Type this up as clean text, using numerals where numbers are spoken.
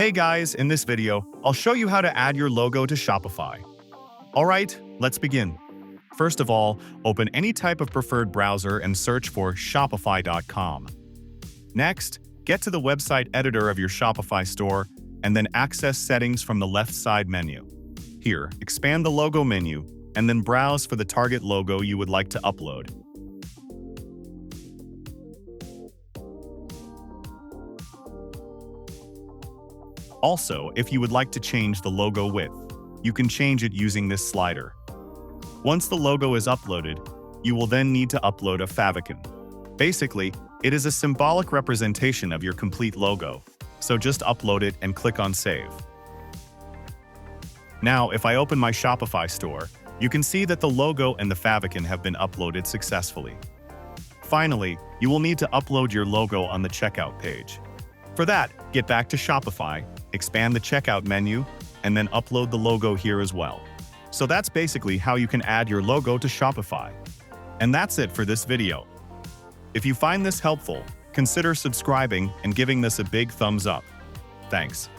Hey guys, in this video, I'll show you how to add your logo to Shopify. Alright, let's begin. First of all, open any type of preferred browser and search for shopify.com. Next, get to the website editor of your Shopify store and then access settings from the left side menu. Here, expand the logo menu and then browse for the target logo you would like to upload. Also, if you would like to change the logo width, you can change it using this slider. Once the logo is uploaded, you will then need to upload a favicon. Basically, it is a symbolic representation of your complete logo, so just upload it and click on Save. Now, if I open my Shopify store, you can see that the logo and the favicon have been uploaded successfully. Finally, you will need to upload your logo on the checkout page. For that, get back to Shopify, expand the checkout menu, and then upload the logo here as well. So that's basically how you can add your logo to Shopify. And that's it for this video. If you find this helpful, consider subscribing and giving this a big thumbs up. Thanks.